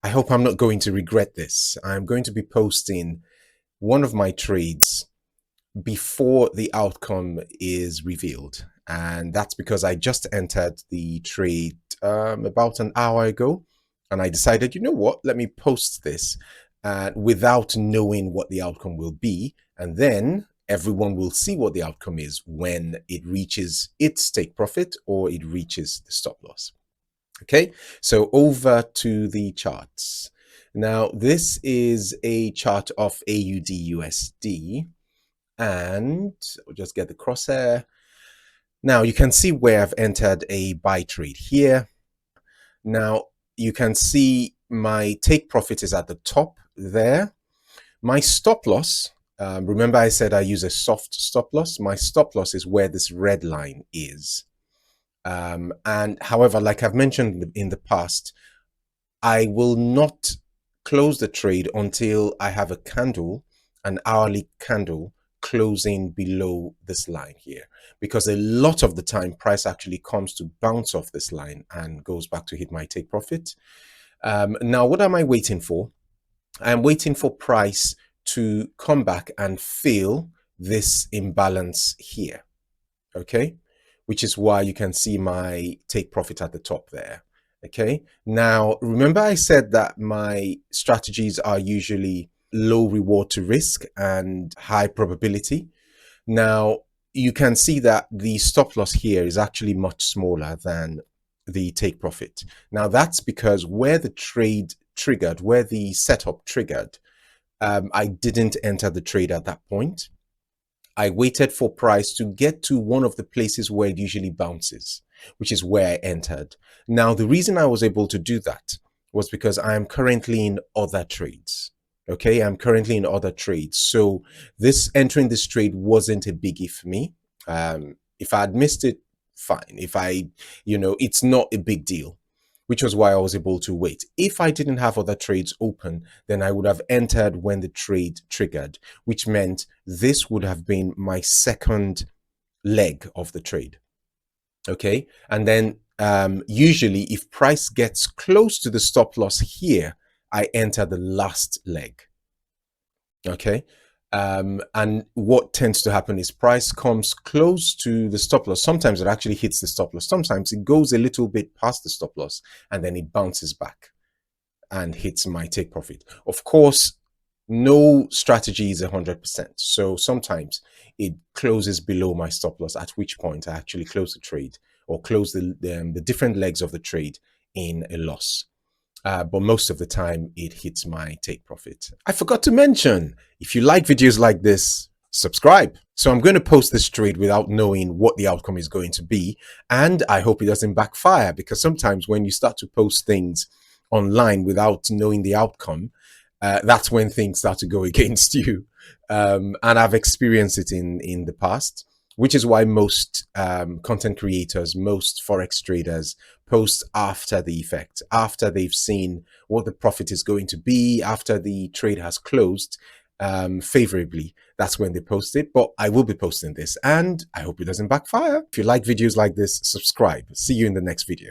I hope I'm not going to regret this. I'm going to be posting one of my trades before the outcome is revealed. And that's because I just entered the trade about an hour ago. And I decided, you know what, let me post this without knowing what the outcome will be. And then everyone will see what the outcome is when it reaches its take profit or it reaches the stop loss. Okay, so over to the charts. Now, this is a chart of AUD USD, and I'll just get the crosshair. Now, you can see where I've entered a buy trade here. Now, you can see my take profit is at the top there. My stop loss, remember I said I use a soft stop loss? My stop loss is where this red line is. And however, like I've mentioned in the past, I will not close the trade until I have a candle, an hourly candle closing below this line here, because a lot of the time price actually comes to bounce off this line and goes back to hit my take profit. Now, what am I waiting for? I'm waiting for price to come back and fill this imbalance here. Okay, which is why you can see my take profit at the top there. Okay, now remember I said that my strategies are usually low reward to risk and high probability. Now you can see that the stop loss here is actually much smaller than the take profit. Now that's because where the trade triggered, where the setup triggered, I didn't enter the trade at that point. I waited for price to get to one of the places where it usually bounces, which is where I entered. Now, the reason I was able to do that was because I am currently in other trades. Okay, I'm currently in other trades. So this entering this trade wasn't a biggie for me. If I had missed it, fine. If it's not a big deal, which was why I was able to wait. If I didn't have other trades open, then I would have entered when the trade triggered, which meant this would have been my second leg of the trade. Okay. And then usually if price gets close to the stop loss here, I enter the last leg. Okay. And what tends to happen is price comes close to the stop loss. Sometimes it actually hits the stop loss. Sometimes it goes a little bit past the stop loss and then it bounces back and hits my take profit. Of course, no strategy is 100%. So sometimes it closes below my stop loss, at which point I actually close the trade or close the different legs of the trade in a loss. But most of the time it hits my take profit. I forgot to mention, if you like videos like this, subscribe. So I'm going to post this trade without knowing what the outcome is going to be. And I hope it doesn't backfire, because sometimes when you start to post things online without knowing the outcome, that's when things start to go against you. And I've experienced it in the past, which is why most content creators, most Forex traders post after the effect, after they've seen what the profit is going to be, after the trade has closed favorably. That's when they post it. But I will be posting this and I hope it doesn't backfire. If you like videos like this, subscribe. See you in the next video.